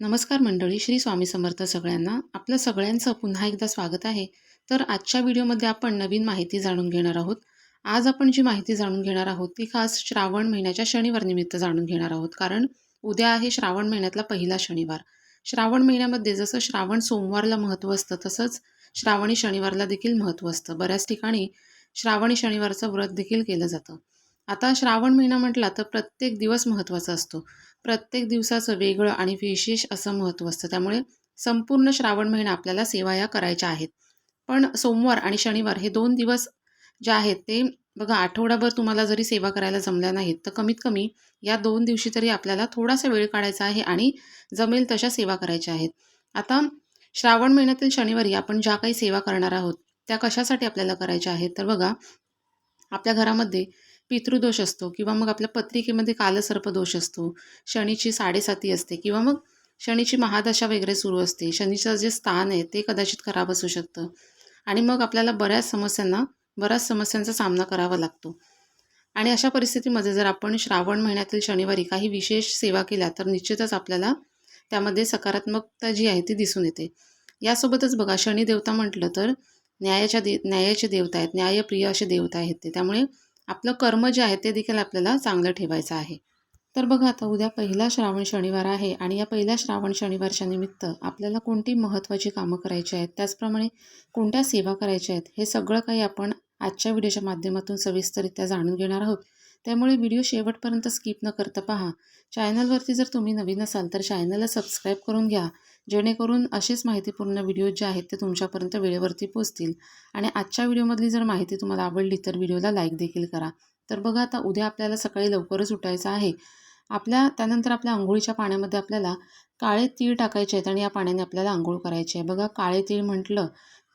नमस्कार मंडळी, श्री स्वामी समर्थ सगळ्यांना. आपलं सगळ्यांचं पुन्हा एकदा स्वागत आहे. तर आजच्या व्हिडिओमध्ये आपण नवीन माहिती जाणून घेणार आहोत. आज आपण जी माहिती जाणून घेणार आहोत ती खास श्रावण महिन्याच्या शनिवार निमित्त जाणून घेणार आहोत. कारण उद्या आहे श्रावण महिन्यातला पहिला शनिवार. श्रावण महिन्यामध्ये जसं श्रावण सोमवारला महत्त्व असतं तसंच श्रावणी शनिवारला देखील महत्त्व असतं. बऱ्याच ठिकाणी श्रावणी शनिवारचं व्रत देखील केलं जातं. आता श्रावण महिना म्हटला तर प्रत्येक दिवस महत्त्वाचा असतो. प्रत्येक दिवसाचं वेगळं आणि विशेष असं महत्त्व असतं. त्यामुळे संपूर्ण श्रावण महिना आपल्याला सेवा या करायच्या आहेत. पण सोमवार आणि शनिवार हे 2 दिवस जे आहेत ते बघा, आठवडाभर तुम्हाला जरी सेवा करायला जमल्या नाहीत, तर कमीत कमी या 2 दिवशी तरी आपल्याला थोडासा वेळ काढायचा आहे आणि जमेल तशा सेवा करायच्या आहेत. आता श्रावण महिन्यातील शनिवारी आपण ज्या काही सेवा करणार आहोत, त्या कशासाठी आपल्याला करायच्या आहेत? तर बघा, आपल्या घरामध्ये पितृदोष असतो किंवा मग आपल्या पत्रिकेमध्ये कालसर्पदोष असतो, शनीची 7.5 असते किंवा मग शनीची महादशा वगैरे सुरू असते, शनीचं जे स्थान आहे ते कदाचित खराब असू शकतं आणि मग आपल्याला बऱ्याच समस्यांचा सामना करावा लागतो. आणि अशा परिस्थितीमध्ये जर आपण श्रावण महिन्यातील शनिवारी काही विशेष सेवा केल्या तर निश्चितच आपल्याला त्यामध्ये सकारात्मकता जी आहे ती दिसून येते. यासोबतच बघा, शनी देवता म्हटलं तर न्यायाचे देवता आहेत, न्यायप्रिय असे देवता आहेत ते. त्यामुळे आपलं कर्म जे आहे ते देखील आपल्याला चांगलं ठेवायचं आहे. तर बघा, आता उद्या पहिला श्रावण शनिवार आहे आणि या पहिल्या श्रावण शनिवारच्या निमित्त आपल्याला कोणती महत्त्वाची कामं करायची आहेत, त्याचप्रमाणे कोणत्या सेवा करायच्या आहेत, हे सगळं काही आपण आजच्या व्हिडिओच्या माध्यमातून सविस्तररित्या जाणून घेणार आहोत. त्यामुळे व्हिडिओ शेवटपर्यंत स्किप न करता पहा. चॅनलवरती जर तुम्ही नवीन असाल तर चॅनलला सबस्क्राईब करून घ्या, जेणेकरून असेच माहितीपूर्ण व्हिडिओ जे आहेत ते तुमच्यापर्यंत वेळेवरती पोहोचतील. आणि आजच्या व्हिडिओमधली जर माहिती तुम्हाला आवडली तर व्हिडिओला लाईक देखील करा. तर बघा, आता उद्या आपल्याला सकाळी लवकरच उठायचं आहे. त्यानंतर आपल्या अंघोळीच्या पाण्यामध्ये आपल्याला काळे तीळ टाकायचे आहेत आणि या पाण्याने आपल्याला अंघोळ करायची आहे. बघा, काळे तीळ म्हटलं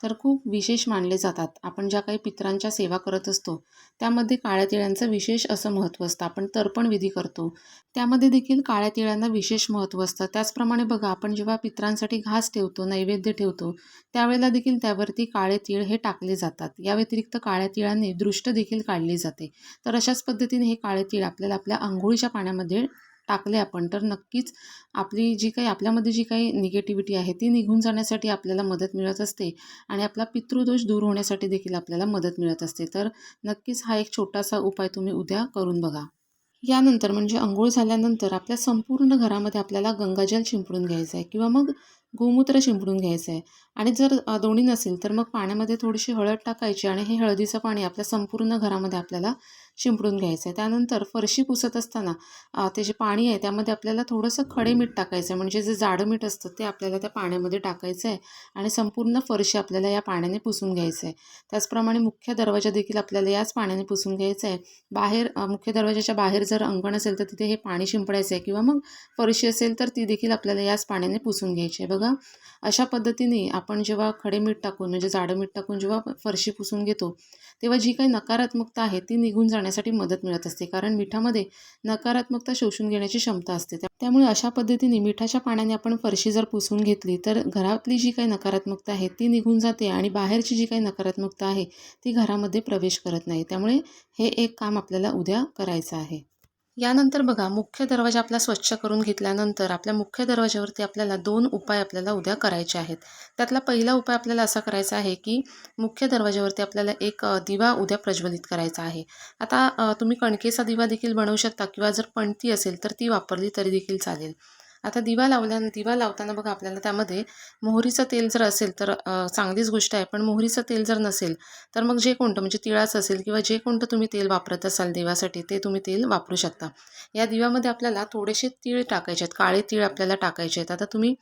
तर खूप विशेष मानले जातात. आपण ज्या काही पितरांच्या सेवा करत असतो त्यामध्ये काळ्या तिळांचं विशेष असं महत्त्व असतं. आपण तर्पण विधी करतो त्यामध्ये देखील काळ्या तिळांना विशेष महत्त्व असतं. त्याचप्रमाणे बघा, आपण जेव्हा पितरांसाठी घास ठेवतो, नैवेद्य ठेवतो, त्यावेळेला देखील त्यावरती काळे तीळ हे टाकले जातात. या व्यतिरिक्त काळ्या तिळांनी दृष्ट देखील काढली जाते. तर अशाच पद्धतीने हे काळे तीळ आपल्याला आपल्या अंघोळीच्या पाण्यामध्ये टाकले आपण तर नक्कीच आपल्यामध्ये जी काही निगेटिव्हिटी आहे ती निघून जाण्यासाठी आपल्याला मदत मिळत असते आणि आपला पितृदोष दूर होण्यासाठी देखील आपल्याला मदत मिळत असते. तर नक्कीच हा एक छोटासा उपाय तुम्ही उद्या करून बघा. यानंतर म्हणजे अंघोळ झाल्यानंतर आपल्या संपूर्ण घरामध्ये आपल्याला गंगाजल शिंपडून घ्यायचं आहे किंवा मग गोमूत्र शिंपडून घ्यायचं आहे. आणि जर दोन्ही नसेल तर मग पाण्यामध्ये थोडीशी हळद टाकायची आणि हे हळदीचं पाणी आपल्या संपूर्ण घरामध्ये आपल्याला शिंपडून घ्यायचं आहे. त्यानंतर फरशी पुसत असताना ते जे पाणी आहे त्यामध्ये आपल्याला थोडंसं खडे मीठ टाकायचं आहे. म्हणजे जे जाडं मीठ असतं ते आपल्याला त्या पाण्यामध्ये टाकायचं आहे आणि संपूर्ण फरशी आपल्याला या पाण्याने पुसून घ्यायचं आहे. त्याचप्रमाणे मुख्य दरवाजा देखील आपल्याला याच पाण्याने पुसून घ्यायचा आहे. मुख्य दरवाजाच्या बाहेर जर अंगण असेल तर तिथे हे पाणी शिंपडायचं आहे किंवा मग फरशी असेल तर ती देखील आपल्याला याच पाण्याने पुसून घ्यायची आहे. बघा, अशा पद्धतीने आपण जेव्हा खडे मीठ टाकून म्हणजे जाडं मीठ टाकून जेव्हा फरशी पुसून घेतो तेव्हा जी काही नकारात्मकता आहे ती निघून जाण्यासाठी मदत मिळत असते. कारण मिठामध्ये नकारात्मकता शोषून घेण्याची क्षमता असते. त्यामुळे अशा पद्धतीने मिठाच्या पाण्याने आपण फरशी जर पुसून घेतली तर घरातली जी काही नकारात्मकता आहे ती निघून जाते आणि बाहेरची जी काही नकारात्मकता आहे ती घरामध्ये प्रवेश करत नाही. त्यामुळे हे एक काम आपल्याला उद्या करायचं आहे. यानंतर बघा, मुख्य दरवाजा आपला स्वच्छ करून घेतल्यानंतर आपल्या मुख्य दरवाजावरती आपल्याला 2 उपाय आपल्याला उद्या करायचे आहेत. त्यातला पहिला उपाय आपल्याला असा करायचा आहे की मुख्य दरवाजावरती आपल्याला एक दिवा उद्या प्रज्वलित करायचा आहे. आता तुम्ही कणकेचा दिवा देखील बनवू शकता किंवा जर पणती असेल तर ती वापरली तरी देखील चालेल. आता दिवा लावताना बघा, आपल्याला त्यामध्ये मोहरीचं तेल जर असेल तर चांगलीच गोष्ट आहे. पण मोहरीचं तेल जर नसेल तर मग जे कोणतं म्हणजे तिळाचं असेल किंवा जे कोणतं तुम्ही तेल वापरत असाल देवासाठी ते तुम्ही तेल वापरू शकता. या दिव्यामध्ये आपल्याला थोडेसे तीळ टाकायचे आहेत, काळे तीळ आपल्याला टाकायचे आहेत. आता तुम्ही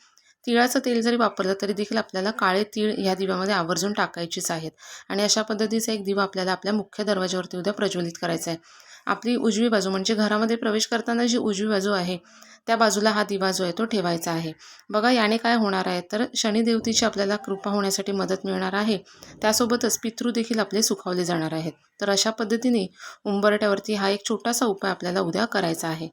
तिळाचं तेल जरी वापरलं तरी देखील आपल्याला काळे तीळ ह्या दिव्यामध्ये आवर्जून टाकायचीच आहेत. आणि अशा पद्धतीचा एक दिवा आपल्याला आपल्या मुख्य दरवाजावरती उद्या प्रज्वलित करायचा आहे. आपली उजवी बाजू म्हणजे घरामध्ये प्रवेश करताना जी उजवी बाजू आहे त्या बाजूला हा दिवा जो आहे तो ठेवायचा आहे. बघा, याने काय होणार आहे तर शनिदेवतेची आपल्याला कृपा होण्यासाठी मदत मिळणार आहे. त्यासोबतच पितृ देखील आपले सुखावले जाणार आहेत. तर अशा पद्धतीने उंबरट्यावरती हा एक छोटासा उपाय आपल्याला उद्या करायचा आहे.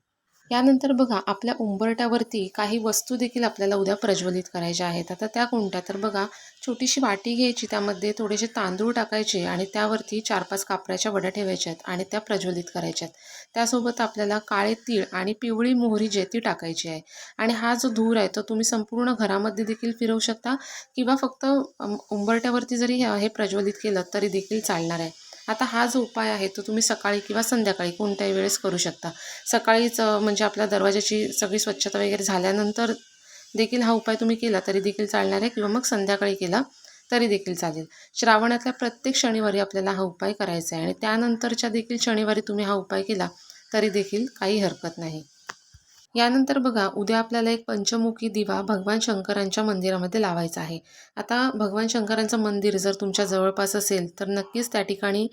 यानंतर बघा आपल्या उंबरठ्यावरती काही वस्तू देखील आपल्याला उद्या प्रज्वलित करायच्या आहेत. आता त्या कोणत्या, तर बघा छोटीशी वाटी घ्यायची, त्यामध्ये थोडेसे तांदूळ टाकायचे आणि त्यावरती 4-5 कापराच्या वड्या ठेवायच्या आहेत आणि त्या प्रज्वलित करायच्या आहेत. त्यासोबत आपल्याला काळे तीळ आणि पिवळी मोहरी जे ती टाकायची आहे. आणि हा जो धूर आहे तो तुम्ही संपूर्ण घरामध्ये देखील फिरवू शकता किंवा फक्त उंबरठ्यावरती जरी हे प्रज्वलित केलं तरी देखील चालणार आहे. आता हा जो उपाय आहे तो तुम्ही सकाळी किंवा संध्याकाळी कोणत्याही वेळेस करू शकता. सकाळीच म्हणजे आपल्या दरवाजाची सगळी स्वच्छता वगैरे झाल्यानंतर देखील हा उपाय तुम्ही केला तरी देखील चालणार आहे किंवा मग संध्याकाळी केला तरी देखील चालेल. श्रावणातल्या प्रत्येक शनिवारी आपल्याला हा उपाय करायचा आहे आणि त्यानंतरच्या देखील शनिवारी तुम्ही हा उपाय केला तरी देखील काही हरकत नाही. यानंतर बघा उद्या आपल्याला एक पंचमुखी दिवा भगवान शंकरांच्या मंदिरामध्ये लावायचा आहे. आता भगवान शंकरांचं मंदिर जर तुमच्या जवळपास असेल तर नक्कीच त्या ठिकाणी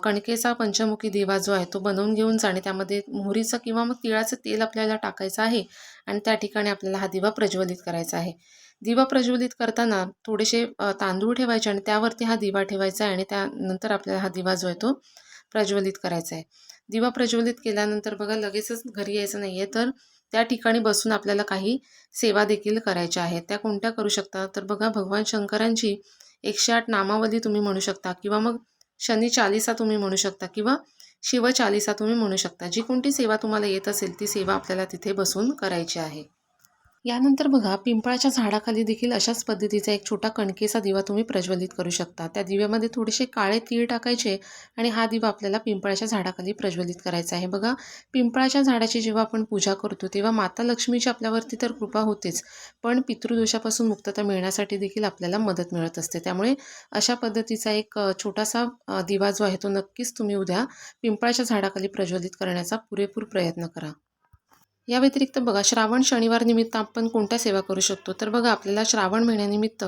कणकेचा पंचमुखी दिवा जो आहे तो बनवून घेऊन जा आणि त्यामध्ये मोहरीचं किंवा मग तिळाचं तेल आपल्याला टाकायचं आहे आणि त्या ठिकाणी आपल्याला हा दिवा प्रज्वलित करायचा आहे. दिवा प्रज्वलित करताना थोडेसे तांदूळ ठेवायचे आणि त्यावरती हा दिवा ठेवायचा आहे आणि त्यानंतर आपल्याला हा दिवा जो आहे तो प्रज्वलित करायचा आहे. दिवा प्रज्वलित केल्यानंतर बघा लगेचच घरी यायचं नाही आहे, तर त्या ठिकाणी बसून आपल्याला काही सेवा देखील करायच्या आहेत. त्या कोणत्या करू शकता, तर बघा भगवान शंकरांची 108 नामावली तुम्ही म्हणू शकता किंवा मग शनी चालीसा तुम्ही म्हणू शकता किंवा शिवचालीसा तुम्ही म्हणू शकता. जी कोणती सेवा तुम्हाला येत असेल ती सेवा आपल्याला तिथे बसून करायची आहे. यानंतर बघा पिंपळाच्या झाडाखाली देखील अशाच पद्धतीचा एक छोटा कणकेचा दिवा तुम्ही प्रज्वलित करू शकता. त्या दिव्यामध्ये थोडेसे काळे तीळ टाकायचे आणि हा दिवा आपल्याला पिंपळाच्या झाडाखाली प्रज्वलित करायचा आहे. बघा पिंपळाच्या झाडाची जेव्हा आपण पूजा करतो तेव्हा माता लक्ष्मीची आपल्यावरती तर कृपा होतेच, पण पितृदोषापासून मुक्तता मिळण्यासाठी देखील आपल्याला मदत मिळत असते. त्यामुळे अशा पद्धतीचा एक छोटासा दिवा जो आहे तो नक्कीच तुम्ही उद्या पिंपळाच्या झाडाखाली प्रज्वलित करण्याचा पुरेपूर प्रयत्न करा. या व्यतिरिक्त बघा श्रावण शनिवार निमित्त आपण कोणत्या सेवा करू शकतो, तर बघा आपल्याला श्रावण महिन्यानिमित्त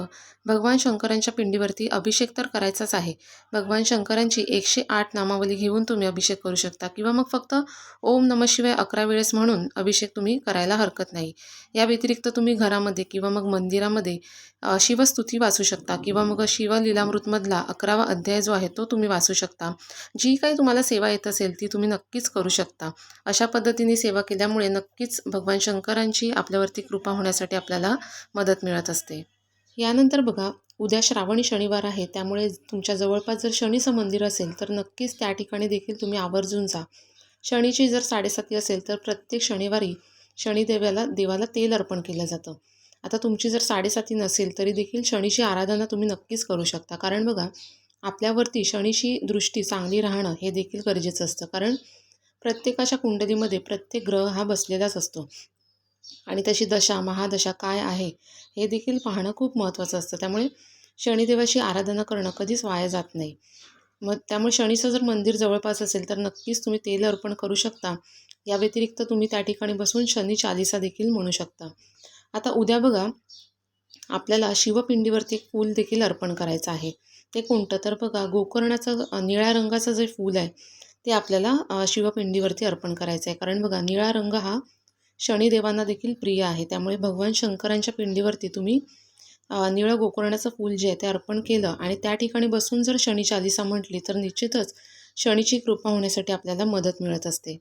भगवान शंकरांच्या पिंडीवरती अभिषेक तर करायचाच आहे. भगवान शंकरांची 108 नामावली घेऊन तुम्ही अभिषेक करू शकता किंवा मग फक्त ओम नमः शिवाय 11 वेळेस म्हणून अभिषेक तुम्ही करायला हरकत नाही. या व्यतिरिक्त तुम्ही घरामध्ये किंवा मग मंदिरामध्ये शिवस्तुती वाचू शकता किंवा मग शिवलीलामृतमधला 11वा अध्याय जो आहे तो तुम्ही वाचू शकता. जी काही तुम्हाला सेवा येत असेल ती तुम्ही नक्कीच करू शकता. अशा पद्धतीने सेवा केल्यामुळे नक्कीच भगवान शंकरांची आपल्यावरती कृपा होण्यासाठी आपल्याला मदत मिळत असते. यानंतर बघा उद्या श्रावणी शनिवार आहे, त्यामुळे तुमच्या जवळपास जर शनीचं मंदिर असेल तर नक्कीच त्या ठिकाणी देखील तुम्ही आवर्जून जा. शनीची जर 7:30 असेल तर प्रत्येक शनिवारी देवाला तेल अर्पण केलं जातं. आता तुमची जर 7:30 नसेल तरी देखील शनीची आराधना तुम्ही नक्कीच करू शकता. कारण बघा आपल्यावरती शनीची दृष्टी चांगली राहणं हे देखील गरजेचं असतं. कारण प्रत्येकाच्या कुंडलीमध्ये प्रत्येक ग्रह हा बसलेलाच असतो आणि त्याची दशा महादशा काय आहे हे देखील पाहणं खूप महत्त्वाचं असतं. त्यामुळे शनिदेवाची आराधना करणं कधीच वाया जात नाही. मग त्यामुळे शनीचं जर मंदिर जवळपास असेल तर नक्कीच तुम्ही तेल अर्पण करू शकता. या व्यतिरिक्त तुम्ही त्या ठिकाणी बसून शनी चालीसा देखील म्हणू शकता. आता उद्या बघा आपल्याला शिवपिंडीवरती एक फूल देखील अर्पण करायचं आहे. ते कोणतं, तर बघा गोकर्णाचं निळ्या रंगाचं जे फूल आहे ते आपल्याला शिवपिंडीवरती अर्पण करायचं आहे. कारण बघा निळा रंग हा शनिदेवांना देखील प्रिय आहे. त्यामुळे भगवान शंकरांच्या पिंडीवरती तुम्ही निळं गोकर्णाचं फूल जे आहे ते अर्पण केलं आणि त्या ठिकाणी बसून जर शनी चालीसा म्हटली तर निश्चितच शनीची कृपा होण्यासाठी आपल्याला मदत मिळत असते.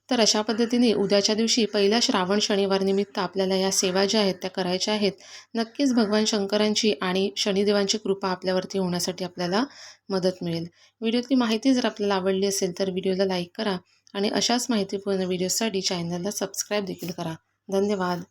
तर अशा पद्धतीने उद्याच्या दिवशी पहिल्या श्रावण शनिवार निमित्त आपल्याला या सेवा ज्या आहेत त्या करायच्या आहेत. नक्कीच भगवान शंकरांची आणि शनिदेवांची कृपा आपल्यावरती होण्यासाठी आपल्याला मदत मिळेल. व्हिडिओतली माहिती जर आपल्याला आवडली असेल तर व्हिडिओला लाईक करा आणि अशाच माहितीपूर्ण व्हिडिओसाठी चॅनलला सबस्क्राईब देखील करा. धन्यवाद.